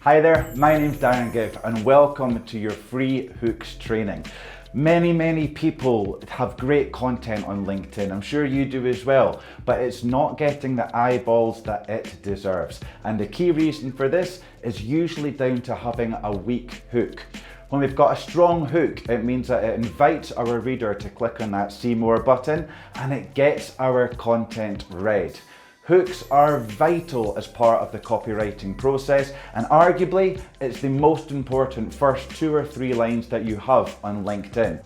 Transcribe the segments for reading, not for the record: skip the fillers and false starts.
Hi there, my name's Darren Gibb and welcome to your free hooks training. Many people have great content on LinkedIn. I'm sure you do as well, but it's not getting the eyeballs that it deserves. And the key reason for this is usually down to having a weak hook. When we've got a strong hook, it means that it invites our reader to click on that see more button and it gets our content read. Hooks are vital as part of the copywriting process, and arguably it's the most important first 2 or 3 lines that you have on LinkedIn.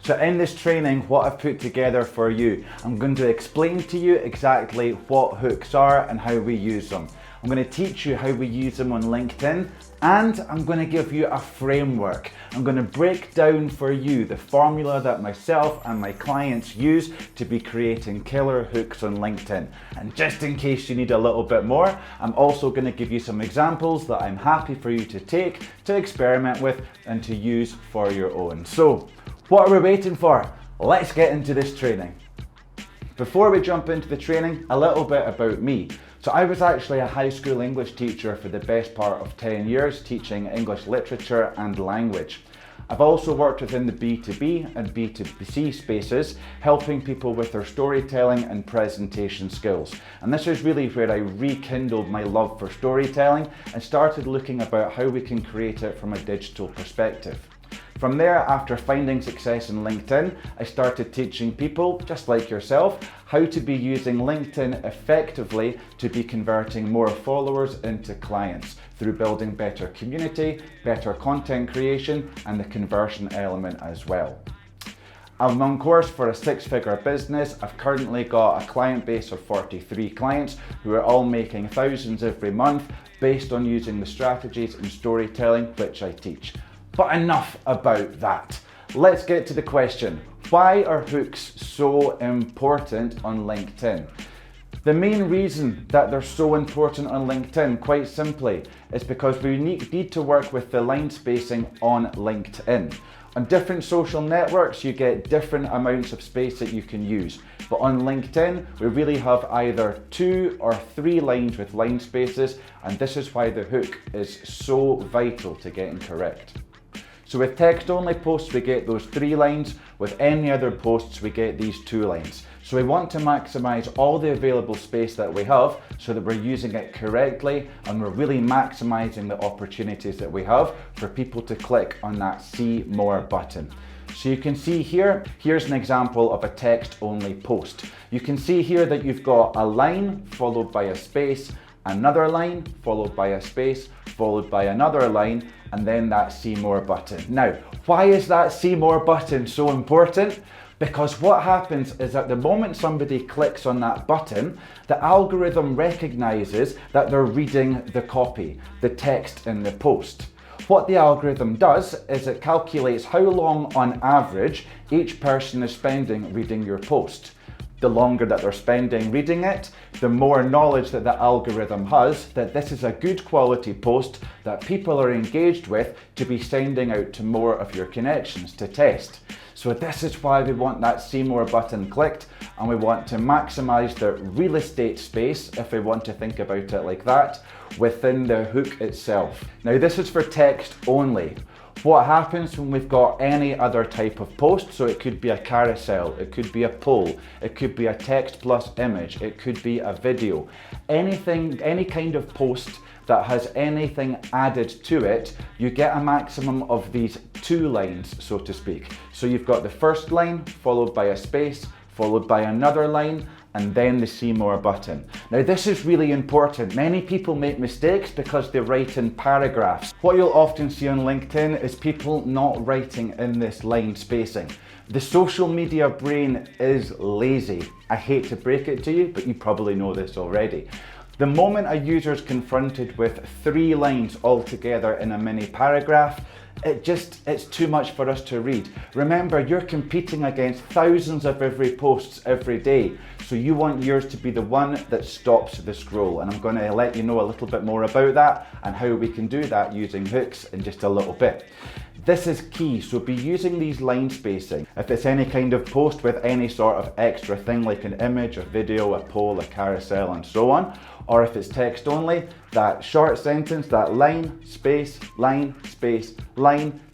So in this training, what I've put together for you, I'm going to explain to you exactly what hooks are and how we use them. I'm going to teach you how we use them on LinkedIn, and I'm going to give you a framework. I'm going to break down for you the formula that myself and my clients use to be creating killer hooks on LinkedIn. And just in case you need a little bit more, I'm also going to give you some examples that I'm happy for you to take, to experiment with, and to use for your own. So, what are we waiting for? Let's get into this training. Before we jump into the training, a little bit about me. So I was actually a high school English teacher for the best part of 10 years, teaching English literature and language. I've also worked within the B2B and B2C spaces, helping people with their storytelling and presentation skills. And this is really where I rekindled my love for storytelling and started looking about how we can create it from a digital perspective. From there, after finding success in LinkedIn, I started teaching people, just like yourself, how to be using LinkedIn effectively to be converting more followers into clients through building better community, better content creation, and the conversion element as well. I'm on course for a 6-figure business. I've currently got a client base of 43 clients who are all making thousands every month based on using the strategies and storytelling which I teach. But enough about that. Let's get to the question. Why are hooks so important on LinkedIn? The main reason that they're so important on LinkedIn, quite simply, is because we need to work with the line spacing on LinkedIn. On different social networks, you get different amounts of space that you can use. But on LinkedIn, we really have either 2 or 3 lines with line spaces, and this is why the hook is so vital to getting correct. So with text-only posts, we get those 3 lines. With any other posts, we get these 2 lines. So we want to maximize all the available space that we have so that we're using it correctly and we're really maximizing the opportunities that we have for people to click on that see more button. So you can see here's an example of a text-only post. You can see here that you've got a line followed by a space, another line followed by a space, followed by another line, and then that see more button. Now, why is that see more button so important? Because what happens is at the moment somebody clicks on that button, the algorithm recognizes that they're reading the copy, the text in the post. What the algorithm does is it calculates how long on average each person is spending reading your post. The longer that they're spending reading it, the more knowledge that the algorithm has that this is a good quality post that people are engaged with to be sending out to more of your connections to test. So this is why we want that see more button clicked, and we want to maximize the real estate space, if we want to think about it like that, within the hook itself. Now this is for text only. What happens when we've got any other type of post? So it could be a carousel, it could be a poll, it could be a text plus image, it could be a video. Anything, any kind of post that has anything added to it, you get a maximum of these 2 lines, so to speak. So you've got the first line followed by a space, followed by another line, and then the see more button. Now this is really important. Many people make mistakes because they write in paragraphs. What you'll often see on LinkedIn is people not writing in this line spacing. The social media brain is lazy. I hate to break it to you, but you probably know this already. The moment a user is confronted with 3 lines all together in a mini paragraph, it's too much for us to read. Remember, you're competing against thousands of every posts every day. So you want yours to be the one that stops the scroll. And I'm going to let you know a little bit more about that and how we can do that using hooks in just a little bit. This is key, so be using these line spacing. If it's any kind of post with any sort of extra thing like an image, a video, a poll, a carousel and so on, or if it's text only, that short sentence, that line, space, line,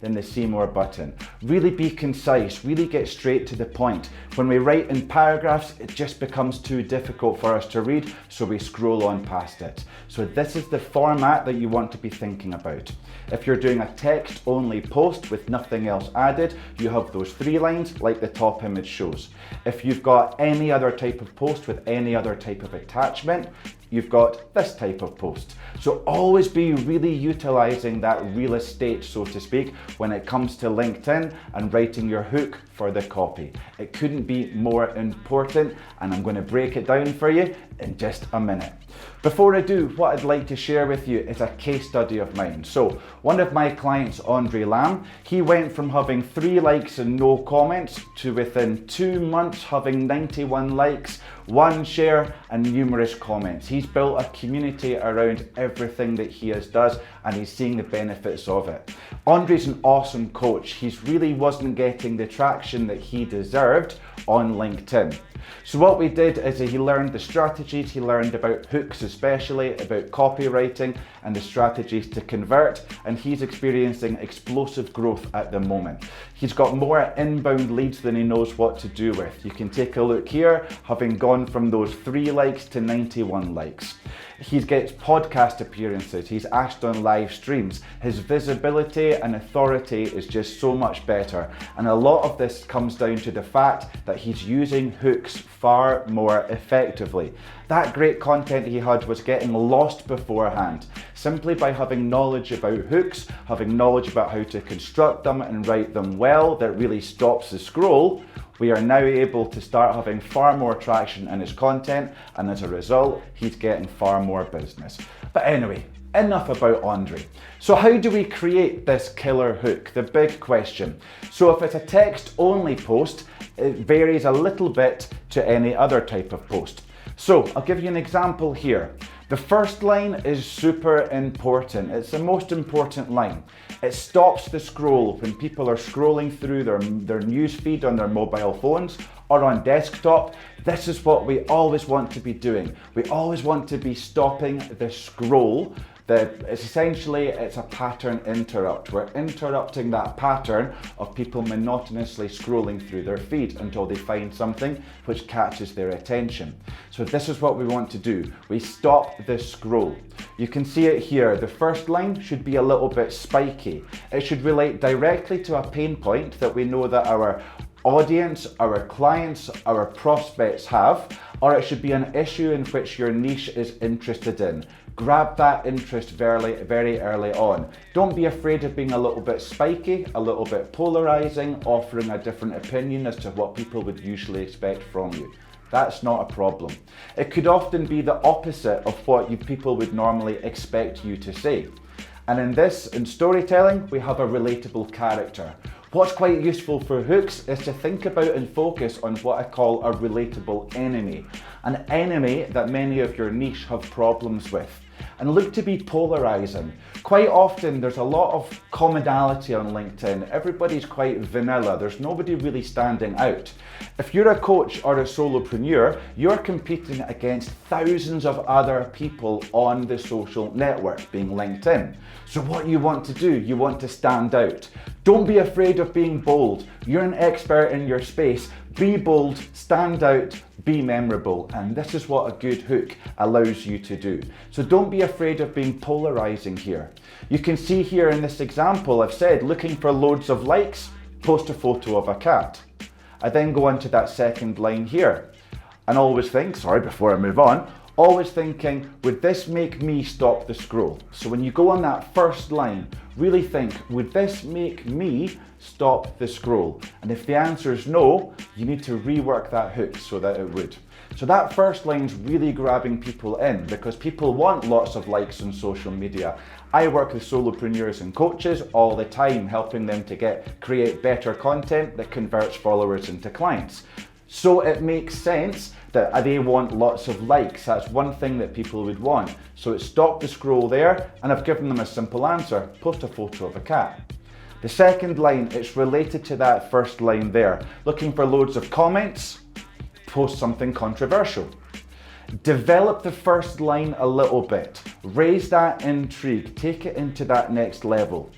then the see more button. Really be concise, really get straight to the point. When we write in paragraphs, it just becomes too difficult for us to read, so we scroll on past it. So this is the format that you want to be thinking about. If you're doing a text only post with nothing else added, you have those 3 lines like the top image shows. If you've got any other type of post with any other type of attachment, you've got this type of post. So always be really utilizing that real estate, so to speak, when it comes to LinkedIn and writing your hook for the copy. It couldn't be more important, and I'm going to break it down for you in just a minute. Before I do, what I'd like to share with you is a case study of mine. So one of my clients, Andre Lamb, he went from having 3 likes and no comments to within 2 months having 91 likes, 1 share and numerous comments. He's built a community around everything that he does, and he's seeing the benefits of it. Andre's an awesome coach. He really wasn't getting the traction that he deserved on LinkedIn. So what we did is he learned the strategies, he learned about hooks especially, about copywriting and the strategies to convert, and he's experiencing explosive growth at the moment. He's got more inbound leads than he knows what to do with. You can take a look here, having gone from those 3 likes to 91 likes. He gets podcast appearances, he's asked on live streams. His visibility and authority is just so much better. And a lot of this comes down to the fact that he's using hooks far more effectively. That great content he had was getting lost beforehand. Simply by having knowledge about hooks, having knowledge about how to construct them and write them well, that really stops the scroll, we are now able to start having far more traction in his content, and as a result, he's getting far more business. But anyway, enough about Andre. So how do we create this killer hook? The big question. So if it's a text only post, it varies a little bit to any other type of post. So I'll give you an example here. The first line is super important. It's the most important line. It stops the scroll when people are scrolling through their news feed on their mobile phones or on desktop. This is what we always want to be doing. We always want to be stopping the scroll. It's a pattern interrupt. We're interrupting that pattern of people monotonously scrolling through their feed until they find something which catches their attention. So this is what we want to do. We stop the scroll. You can see it here. The first line should be a little bit spiky. It should relate directly to a pain point that we know that our audience, our clients, our prospects have, or it should be an issue in which your niche is interested in. Grab that interest very early on. Don't be afraid of being a little bit spiky, a little bit polarizing, offering a different opinion as to what people would usually expect from you. That's not a problem. It could often be the opposite of what people would normally expect you to say. And in storytelling, we have a relatable character. What's quite useful for hooks is to think about and focus on what I call a relatable enemy. An enemy that many of your niche have problems with. And look to be polarizing. Quite often there's a lot of commonality on LinkedIn. Everybody's quite vanilla. There's nobody really standing out. If you're a coach or a solopreneur, you're competing against thousands of other people on the social network, being LinkedIn. So what you want to do, you want to stand out. Don't be afraid of being bold. You're an expert in your space. Be bold, stand out, be memorable, and this is what a good hook allows you to do. So don't be afraid of being polarizing here. You can see here in this example, I've said, looking for loads of likes, post a photo of a cat. I then go into that second line here, and always think, before I move on, always thinking, would this make me stop the scroll? So when you go on that first line, really think, would this make me stop the scroll? And if the answer is no, you need to rework that hook so that it would. So that first line's really grabbing people in because people want lots of likes on social media. I work with solopreneurs and coaches all the time, helping them to create better content that converts followers into clients. So it makes sense that they want lots of likes. That's one thing that people would want. So it's stop the scroll there, and I've given them a simple answer, post a photo of a cat. The second line, it's related to that first line there. Looking for loads of comments, post something controversial. Develop the first line a little bit. Raise that intrigue, take it into that next level.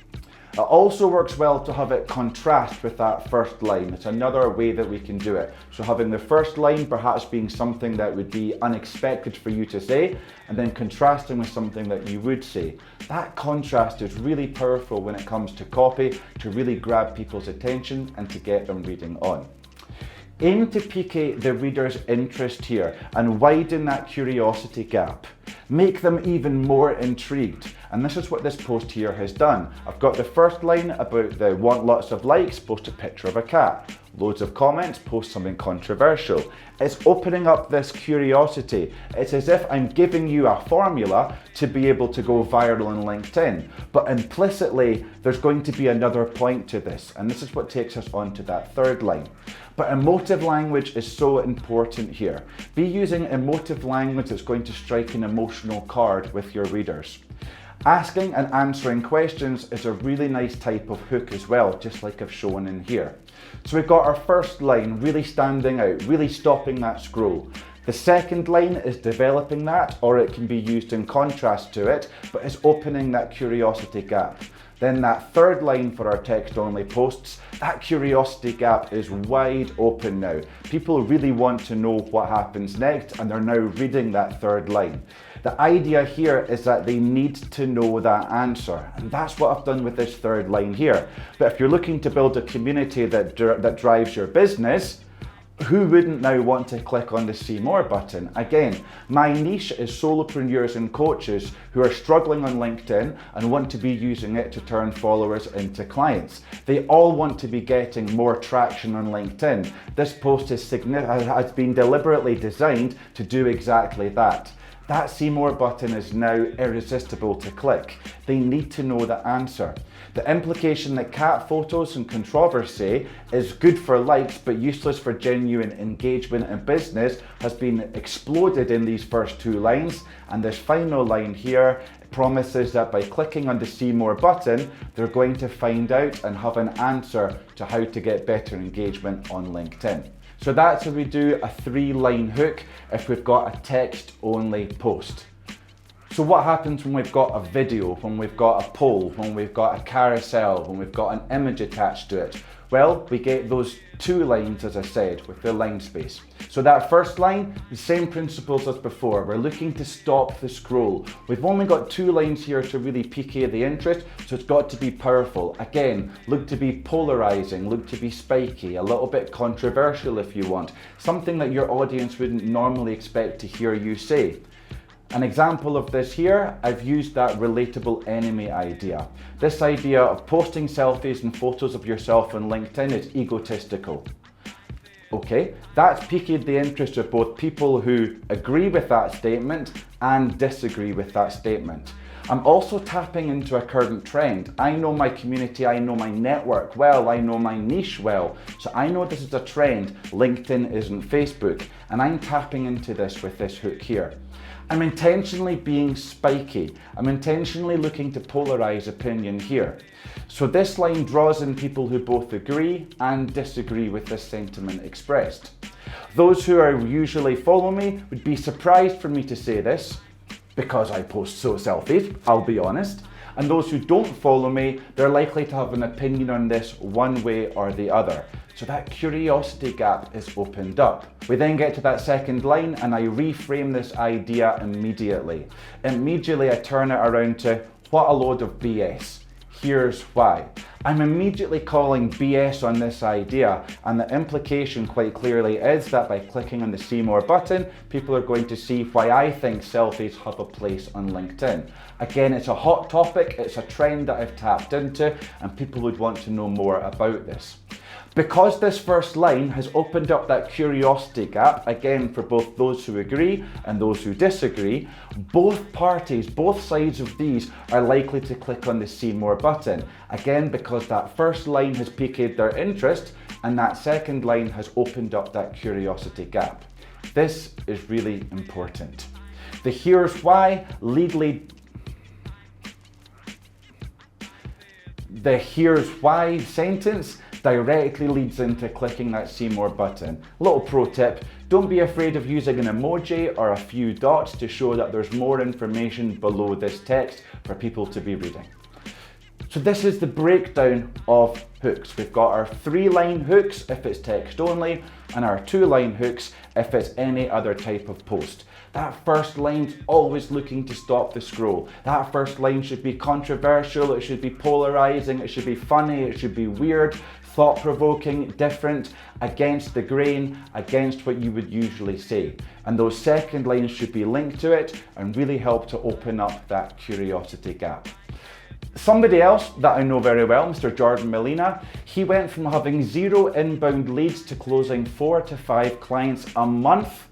It also works well to have it contrast with that first line. It's another way that we can do it. So having the first line perhaps being something that would be unexpected for you to say, and then contrasting with something that you would say. That contrast is really powerful when it comes to copy, to really grab people's attention and to get them reading on. Aim to pique the reader's interest here and widen that curiosity gap. Make them even more intrigued. And this is what this post here has done. I've got the first line about the want lots of likes, post a picture of a cat. Loads of comments, post something controversial. It's opening up this curiosity. It's as if I'm giving you a formula to be able to go viral on LinkedIn. But implicitly, there's going to be another point to this. And this is what takes us on to that third line. But emotive language is so important here. Be using emotive language that's going to strike an emotional chord with your readers. Asking and answering questions is a really nice type of hook as well, just like I've shown in here. So we've got our first line really standing out, really stopping that scroll. The second line is developing that, or it can be used in contrast to it, but it's opening that curiosity gap. Then that third line for our text-only posts, that curiosity gap is wide open now. People really want to know what happens next, and they're now reading that third line. The idea here is that they need to know that answer, and that's what I've done with this third line here. But if you're looking to build a community that drives your business, who wouldn't now want to click on the See More button? Again, my niche is solopreneurs and coaches who are struggling on LinkedIn and want to be using it to turn followers into clients. They all want to be getting more traction on LinkedIn. This post has been deliberately designed to do exactly that. That See More button is now irresistible to click. They need to know the answer. The implication that cat photos and controversy is good for likes but useless for genuine engagement and business has been exploded in these first two lines, and this final line here promises that by clicking on the See More button, they're going to find out and have an answer to how to get better engagement on LinkedIn. So that's how we do a 3-line hook if we've got a text-only post. So what happens when we've got a video, when we've got a poll, when we've got a carousel, when we've got an image attached to it? Well, we get those 2 lines, as I said, with the line space. So that first line, the same principles as before. We're looking to stop the scroll. We've only got 2 lines here to really pique the interest, so it's got to be powerful. Again, look to be polarizing, look to be spiky, a little bit controversial if you want. Something that your audience wouldn't normally expect to hear you say. An example of this here, I've used that relatable enemy idea. This idea of posting selfies and photos of yourself on LinkedIn is egotistical. Okay, that's piqued the interest of both people who agree with that statement and disagree with that statement. I'm also tapping into a current trend. I know my community, I know my network well, I know my niche well. So I know this is a trend. LinkedIn isn't Facebook, and I'm tapping into this with this hook here. I'm intentionally being spiky. I'm intentionally looking to polarize opinion here. So this line draws in people who both agree and disagree with this sentiment expressed. Those who are usually follow me would be surprised for me to say this, because I post selfies, I'll be honest. And those who don't follow me, they're likely to have an opinion on this one way or the other. So that curiosity gap is opened up. We then get to that second line and I reframe this idea immediately. Immediately I turn it around to, what a load of BS. Here's why. I'm immediately calling BS on this idea, and the implication quite clearly is that by clicking on the See More button, people are going to see why I think selfies have a place on LinkedIn. Again, it's a hot topic, it's a trend that I've tapped into, and people would want to know more about this. Because this first line has opened up that curiosity gap, again for both those who agree and those who disagree, both parties, both sides of these are likely to click on the See More button. Again, because that first line has piqued their interest and that second line has opened up that curiosity gap. This is really important. The here's why legally the "here's why" sentence directly leads into clicking that see more button. Little pro tip, don't be afraid of using an emoji or a few dots to show that there's more information below this text for people to be reading. So this is the breakdown of hooks. We've got our 3-line hooks if it's text only, and our 2-line hooks if it's any other type of post. That first line's always looking to stop the scroll. That first line should be controversial, it should be polarizing, it should be funny, it should be weird, thought-provoking, different, against the grain, against what you would usually say. And those second lines should be linked to it and really help to open up that curiosity gap. Somebody else that I know very well, Mr. Jordan Molina, he went from having 0 inbound leads to closing 4 to 5 clients a month.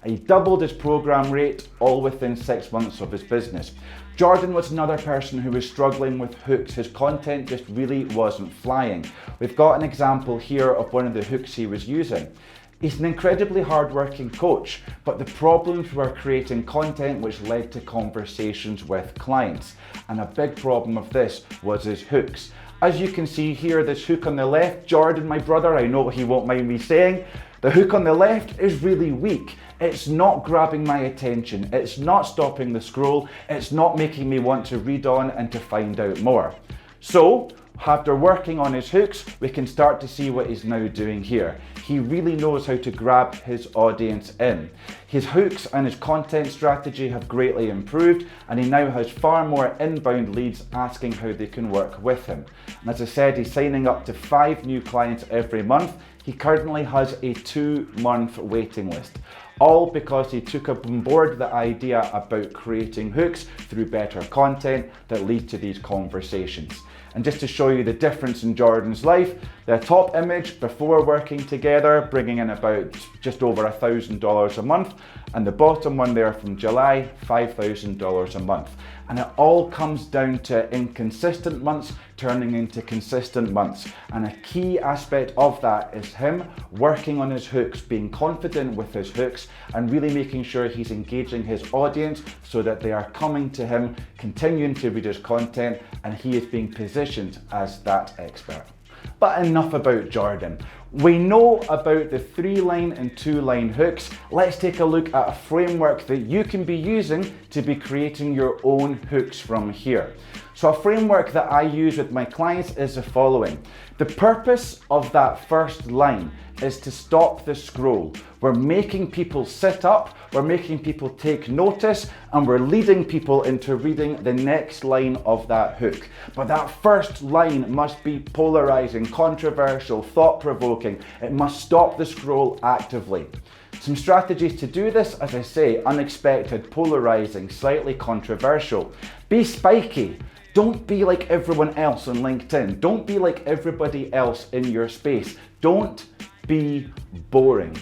He doubled his program rate all within 6 months of his business. Jordan was another person who was struggling with hooks. His content just really wasn't flying. We've got an example here of one of the hooks he was using. He's an incredibly hardworking coach, but the problems were creating content which led to conversations with clients. And a big problem of this was his hooks. As you can see here, this hook on the left, Jordan, my brother, I know he won't mind me saying, the hook on the left is really weak. It's not grabbing my attention. It's not stopping the scroll. It's not making me want to read on and to find out more. So, after working on his hooks, we can start to see what he's now doing here. He really knows how to grab his audience in. His hooks and his content strategy have greatly improved, and he now has far more inbound leads asking how they can work with him. And as I said, he's signing up to 5 new clients every month. He currently has a 2-month waiting list. All because he took on board the idea about creating hooks through better content that leads to these conversations. And just to show you the difference in Jordan's life, the top image before working together, bringing in about just over $1,000 a month, and the bottom one there from July, $5,000 a month. And it all comes down to inconsistent months turning into consistent months. And a key aspect of that is him working on his hooks, being confident with his hooks, and really making sure he's engaging his audience so that they are coming to him, continuing to read his content, and he is being positioned as that expert. But enough about Jordan. We know about the 3-line and 2-line hooks. Let's take a look at a framework that you can be using to be creating your own hooks from here. So a framework that I use with my clients is the following. The purpose of that first line is to stop the scroll. We're making people sit up, we're making people take notice, and we're leading people into reading the next line of that hook. But that first line must be polarizing, controversial, thought-provoking. It must stop the scroll actively. Some strategies to do this, as I say, unexpected, polarizing, slightly controversial. Be spiky. Don't be like everyone else on LinkedIn. Don't be like everybody else in your space. Don't be boring.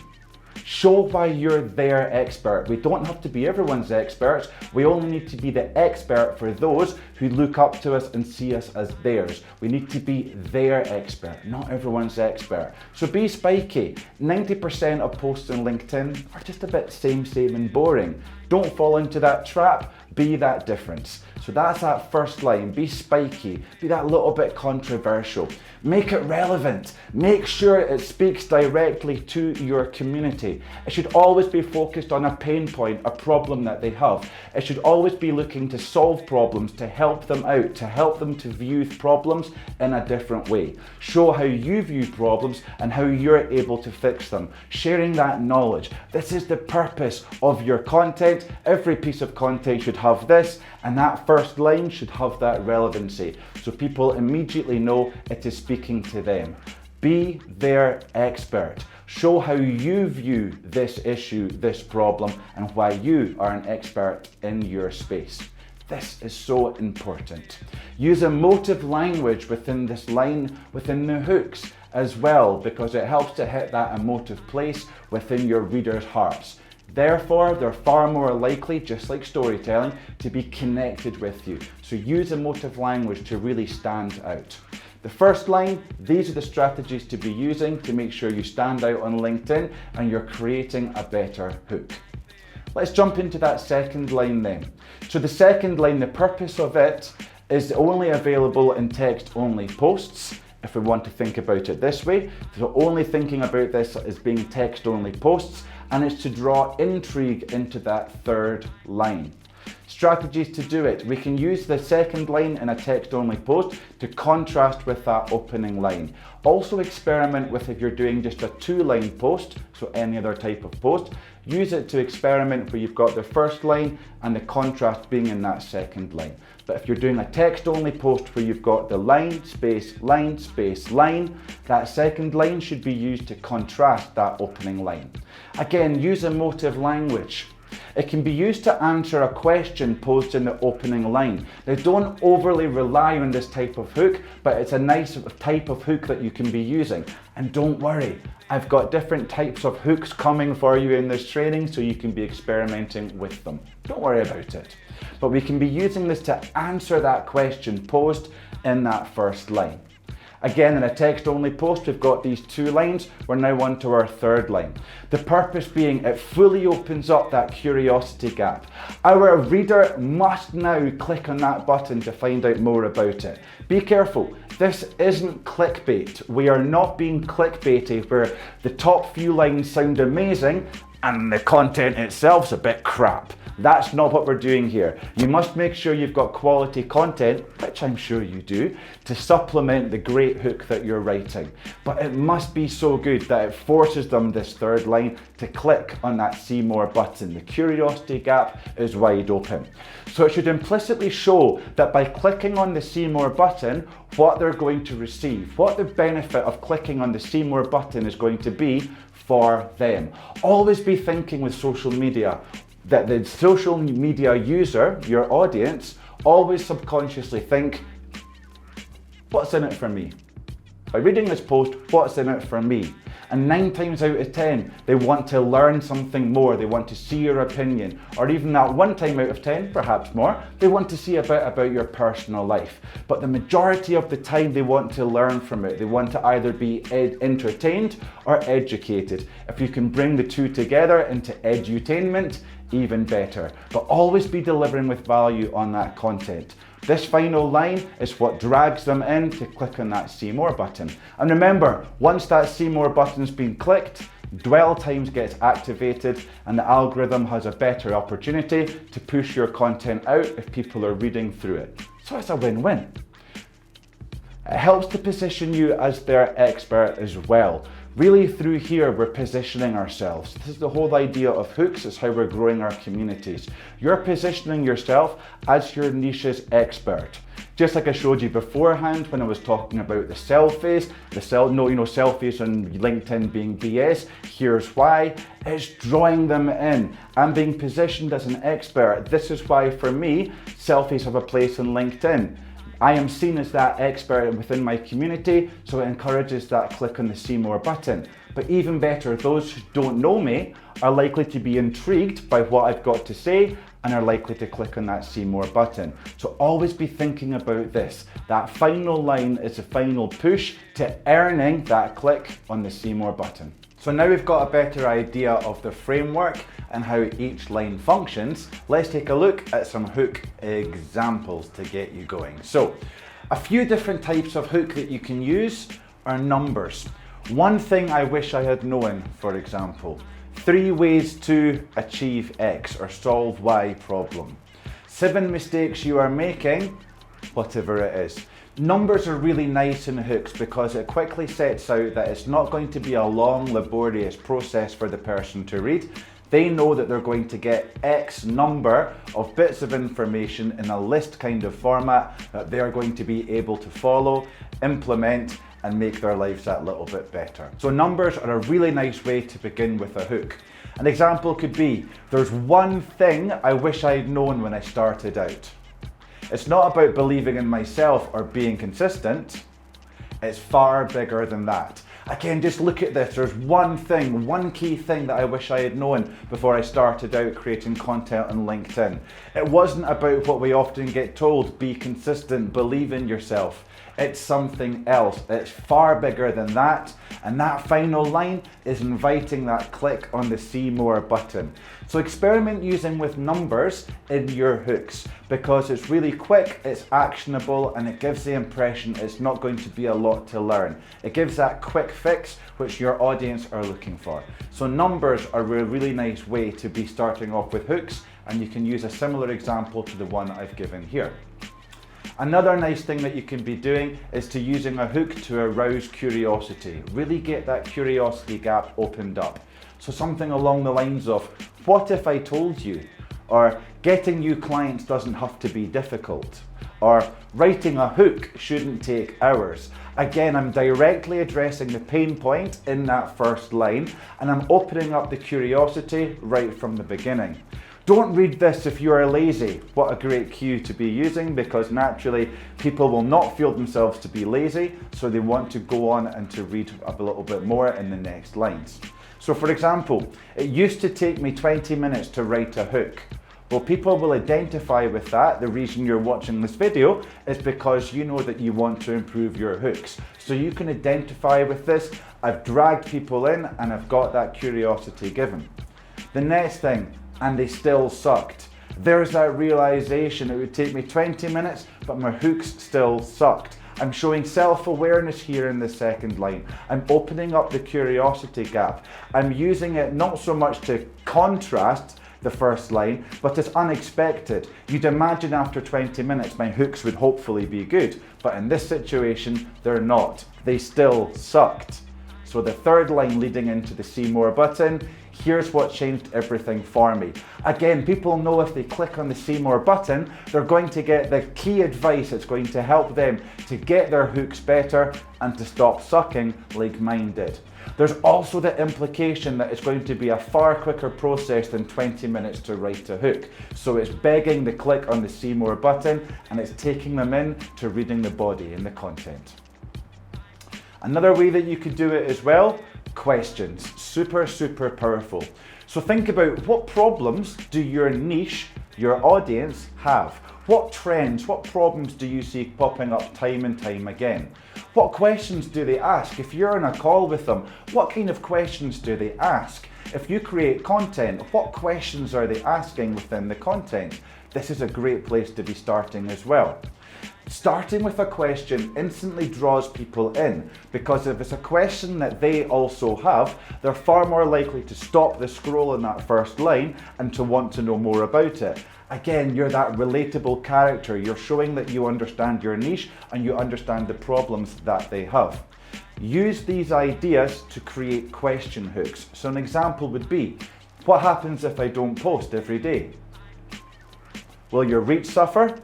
Show why you're their expert. We don't have to be everyone's experts. We only need to be the expert for those who look up to us and see us as theirs. We need to be their expert, not everyone's expert. So be spiky. 90% of posts on LinkedIn are just a bit same and boring. Don't fall into that trap. Be that difference. So that's that first line. Be spiky. Be that little bit controversial. Make it relevant. Make sure it speaks directly to your community. It should always be focused on a pain point, a problem that they have. It should always be looking to solve problems, to help them out, to help them to view problems in a different way. Show how you view problems and how you're able to fix them. Sharing that knowledge. This is the purpose of your content. Every piece of content should have this, and that first line should have that relevancy, so people immediately know it is speaking to them. Be their expert. Show how you view this issue, this problem, and why you are an expert in your space. This is so important. Use emotive language within this line, within the hooks as well, because it helps to hit that emotive place within your readers' hearts. Therefore, they're far more likely, just like storytelling, to be connected with you. So use emotive language to really stand out. The first line, these are the strategies to be using to make sure you stand out on LinkedIn and you're creating a better hook. Let's jump into that second line then. So the second line, the purpose of it is only available in text-only posts, if we want to think about it this way. So only thinking about this as being text-only posts, and it's to draw intrigue into that third line. Strategies to do it. We can use the second line in a text-only post to contrast with that opening line. Also experiment with if you're doing just a two-line post, so any other type of post, use it to experiment where you've got the first line and the contrast being in that second line. But if you're doing a text-only post where you've got the line, space, line, space, line, that second line should be used to contrast that opening line. Again, use emotive language. It can be used to answer a question posed in the opening line. Now, don't overly rely on this type of hook, but it's a nice type of hook that you can be using. And don't worry, I've got different types of hooks coming for you in this training, so you can be experimenting with them. Don't worry about it. But we can be using this to answer that question posed in that first line. Again, in a text-only post, we've got these two lines. We're now on to our third line. The purpose being it fully opens up that curiosity gap. Our reader must now click on that button to find out more about it. Be careful. This isn't clickbait. We are not being clickbaited where the top few lines sound amazing and the content itself's a bit crap. That's not what we're doing here. You must make sure you've got quality content, which I'm sure you do, to supplement the great hook that you're writing. But it must be so good that it forces them, this third line, to click on that see more button. The curiosity gap is wide open. So it should implicitly show that by clicking on the see more button, what they're going to receive, what the benefit of clicking on the see more button is going to be for them. Always be thinking with social media that the social media user, your audience, always subconsciously think, what's in it for me? By reading this post, what's in it for me? And 9 times out of 10, they want to learn something more. They want to see your opinion. Or even that 1 time out of 10, perhaps more, they want to see a bit about your personal life. But the majority of the time, they want to learn from it. They want to either be entertained or educated. If you can bring the two together into edutainment, even better. But always be delivering with value on that content. This final line is what drags them in to click on that see more button. And remember, once that see more button's been clicked, dwell times gets activated and the algorithm has a better opportunity to push your content out if people are reading through it. So it's a win-win. It helps to position you as their expert as well. Really through here, we're positioning ourselves. This is the whole idea of hooks, is how we're growing our communities. You're positioning yourself as your niche's expert. Just like I showed you beforehand when I was talking about the selfies, selfies on LinkedIn being BS, here's why. It's drawing them in and being positioned as an expert. This is why, for me, selfies have a place on LinkedIn. I am seen as that expert within my community, so it encourages that click on the see more button. But even better, those who don't know me are likely to be intrigued by what I've got to say and are likely to click on that see more button. So always be thinking about this. That final line is the final push to earning that click on the see more button. So now we've got a better idea of the framework and how each line functions, let's take a look at some hook examples to get you going. So, a few different types of hook that you can use are numbers. One thing I wish I had known, for example, 3 ways to achieve X or solve Y problem. 7 mistakes you are making, whatever it is. Numbers are really nice in hooks because it quickly sets out that it's not going to be a long, laborious process for the person to read. They know that they're going to get X number of bits of information in a list kind of format that they're going to be able to follow, implement, and make their lives that little bit better. So numbers are a really nice way to begin with a hook. An example could be, there's one thing I wish I'd known when I started out. It's not about believing in myself or being consistent. It's far bigger than that. Again, just look at this. There's one thing, one key thing that I wish I had known before I started out creating content on LinkedIn. It wasn't about what we often get told, be consistent, believe in yourself. It's something else. It's far bigger than that. And that final line is inviting that click on the see more button. So experiment using with numbers in your hooks, because it's really quick, it's actionable, and it gives the impression it's not going to be a lot to learn. It gives that quick fix which your audience are looking for. So numbers are a really nice way to be starting off with hooks, and you can use a similar example to the one I've given here. Another nice thing that you can be doing is to using a hook to arouse curiosity. Really get that curiosity gap opened up. So something along the lines of, what if I told you? Or getting new clients doesn't have to be difficult. Or writing a hook shouldn't take hours. Again, I'm directly addressing the pain point in that first line, and I'm opening up the curiosity right from the beginning. Don't read this if you are lazy. What a great cue to be using, because naturally people will not feel themselves to be lazy, so they want to go on and to read a little bit more in the next lines. So for example, it used to take me 20 minutes to write a hook. Well, people will identify with that. The reason you're watching this video is because you know that you want to improve your hooks. So you can identify with this. I've dragged people in and I've got that curiosity given. The next thing, and they still sucked. There's that realization it would take me 20 minutes, but my hooks still sucked. I'm showing self-awareness here in the second line. I'm opening up the curiosity gap. I'm using it not so much to contrast the first line, but it's unexpected. You'd imagine after 20 minutes my hooks would hopefully be good, but in this situation, they're not. They still sucked. So the third line leading into the see more button, here's what changed everything for me. Again, people know if they click on the see more button, they're going to get the key advice that's going to help them to get their hooks better and to stop sucking like mine did. There's also the implication that it's going to be a far quicker process than 20 minutes to write a hook. So it's begging the click on the see more button, and it's taking them in to reading the body and the content. Another way that you could do it as well, questions. Super powerful. So think about, what problems do your niche, your audience have? What trends, what problems do you see popping up time and time again? What questions do they ask? If you're on a call with them, what kind of questions do they ask? If you create content, what questions are they asking within the content? This is a great place to be starting as well. Starting with a question instantly draws people in, because if it's a question that they also have, they're far more likely to stop the scroll in that first line and to want to know more about it. Again, you're that relatable character. You're showing that you understand your niche and you understand the problems that they have. Use these ideas to create question hooks. So an example would be, what happens if I don't post every day? Will your reach suffer?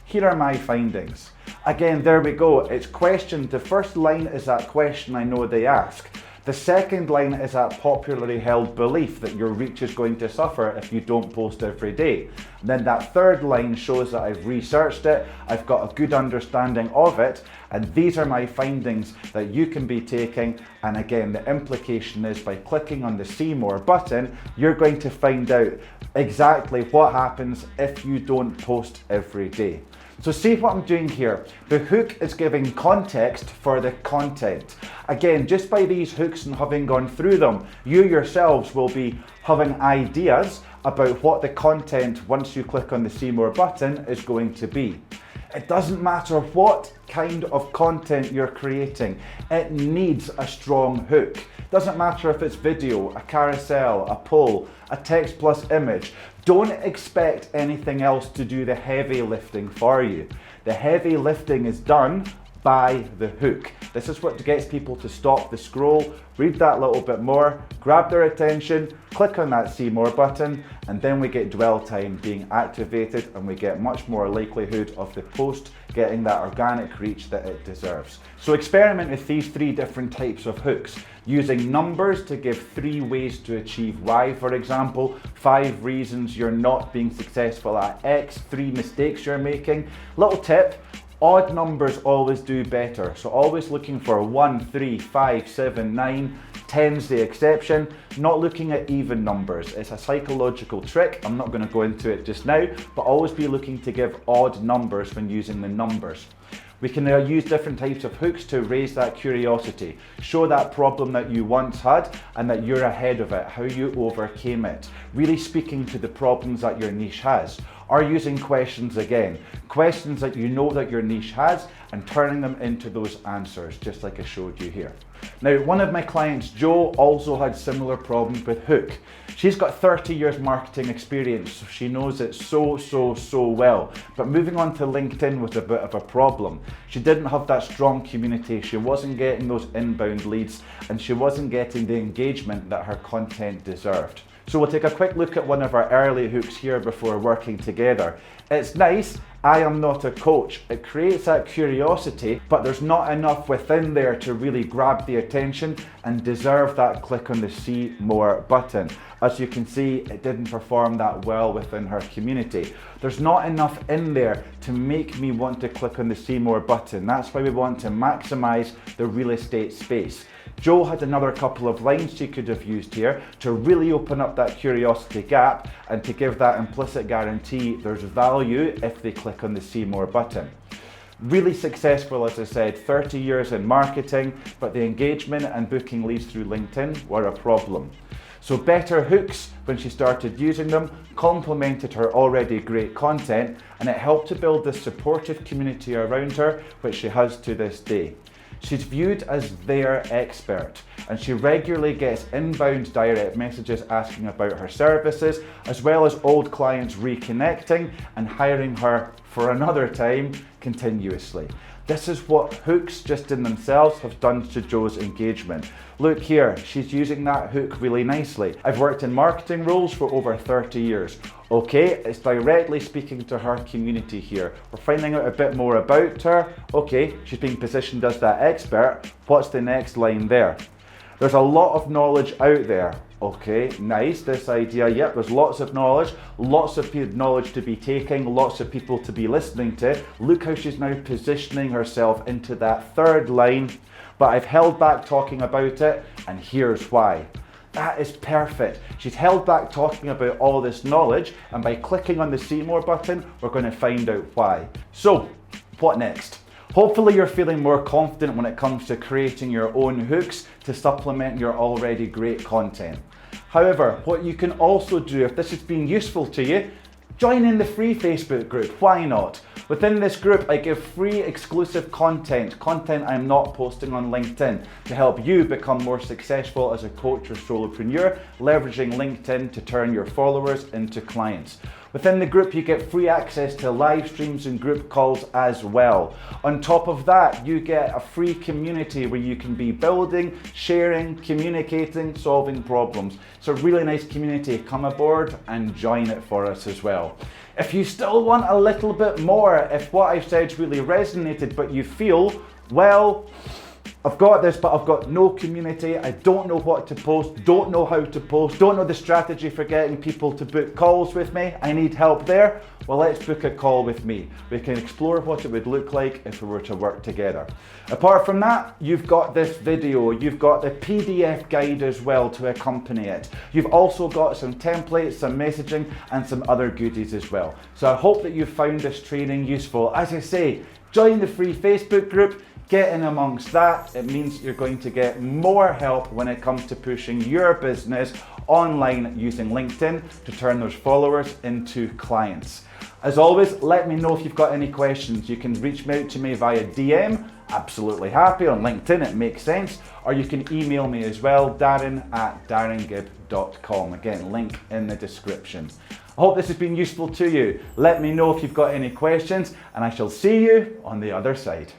Here are my findings. Again, there we go. It's question. The first line is that question I know they ask. The second line is that popularly held belief that your reach is going to suffer if you don't post every day. And then that third line shows that I've researched it, I've got a good understanding of it, and these are my findings that you can be taking. And again, the implication is by clicking on the see more button, you're going to find out exactly what happens if you don't post every day. So see what I'm doing here. The hook is giving context for the content. Again, just by these hooks and having gone through them, you yourselves will be having ideas about what the content, once you click on the see more button, is going to be. It doesn't matter what kind of content you're creating, it needs a strong hook. Doesn't matter if it's video, a carousel, a poll, a text plus image. Don't expect anything else to do the heavy lifting for you. The heavy lifting is done by the hook. This is what gets people to stop the scroll, read that little bit more, grab their attention, click on that see more button, and then we get dwell time being activated, and we get much more likelihood of the post getting that organic reach that it deserves. So experiment with these three different types of hooks, using numbers to give 3 ways to achieve Y, for example, 5 reasons you're not being successful at X, 3 mistakes you're making. Little tip, odd numbers always do better. So always looking for 1, 3, 5, 7, 9, 10's the exception, not looking at even numbers. It's a psychological trick. I'm not going to go into it just now, but always be looking to give odd numbers when using the numbers. We can use different types of hooks to raise that curiosity, show that problem that you once had and that you're ahead of it, how you overcame it, really speaking to the problems that your niche has, or using questions again, questions that you know that your niche has and turning them into those answers, just like I showed you here. Now, one of my clients, Jo, also had similar problems with hook. She's got 30 years marketing experience, so she knows it so well. But moving on to LinkedIn was a bit of a problem. She didn't have that strong community, she wasn't getting those inbound leads, and she wasn't getting the engagement that her content deserved. So we'll take a quick look at one of our early hooks here before working together. It's nice, I am not a coach. It creates that curiosity, but there's not enough within there to really grab the attention and deserve that click on the see more button. As you can see, it didn't perform that well within her community. There's not enough in there to make me want to click on the see more button. That's why we want to maximize the real estate space. Jo had another couple of lines she could have used here to really open up that curiosity gap and to give that implicit guarantee there's value if they click on the see more button. Really successful, as I said, 30 years in marketing, but the engagement and booking leads through LinkedIn were a problem. So better hooks, when she started using them, complemented her already great content, and it helped to build this supportive community around her, which she has to this day. She's viewed as their expert, and she regularly gets inbound direct messages asking about her services, as well as old clients reconnecting and hiring her for another time continuously. This is what hooks just in themselves have done to Jo's engagement. Look here, she's using that hook really nicely. I've worked in marketing roles for over 30 years. Okay, it's directly speaking to her community here. We're finding out a bit more about her. Okay, she's being positioned as that expert. What's the next line there? There's a lot of knowledge out there. Okay, nice, this idea, yep, there's lots of knowledge to be taking, lots of people to be listening to. Look how she's now positioning herself into that third line, but I've held back talking about it, and here's why. That is perfect. She's held back talking about all this knowledge, and by clicking on the see more button, we're going to find out why. So, what next? Hopefully you're feeling more confident when it comes to creating your own hooks to supplement your already great content. However, what you can also do, if this has been useful to you, join in the free Facebook group. Why not? Within this group, I give free exclusive content I'm not posting on LinkedIn, to help you become more successful as a coach or solopreneur, leveraging LinkedIn to turn your followers into clients. Within the group, you get free access to live streams and group calls as well. On top of that, you get a free community where you can be building, sharing, communicating, solving problems. It's a really nice community. Come aboard and join it for us as well. If you still want a little bit more, if what I've said really resonated, but you feel, well, I've got this, but I've got no community, I don't know what to post, don't know how to post, don't know the strategy for getting people to book calls with me, I need help there, well, let's book a call with me. We can explore what it would look like if we were to work together. Apart from that, you've got this video, you've got the PDF guide as well to accompany it. You've also got some templates, some messaging, and some other goodies as well. So I hope that you found this training useful. As I say, join the free Facebook group. Get in amongst that. It means you're going to get more help when it comes to pushing your business online using LinkedIn to turn those followers into clients. As always, let me know if you've got any questions. You can reach out to me via DM, absolutely happy, on LinkedIn, it makes sense, or you can email me as well, darren@darrengibb.com. Again, link in the description. I hope this has been useful to you. Let me know if you've got any questions, and I shall see you on the other side.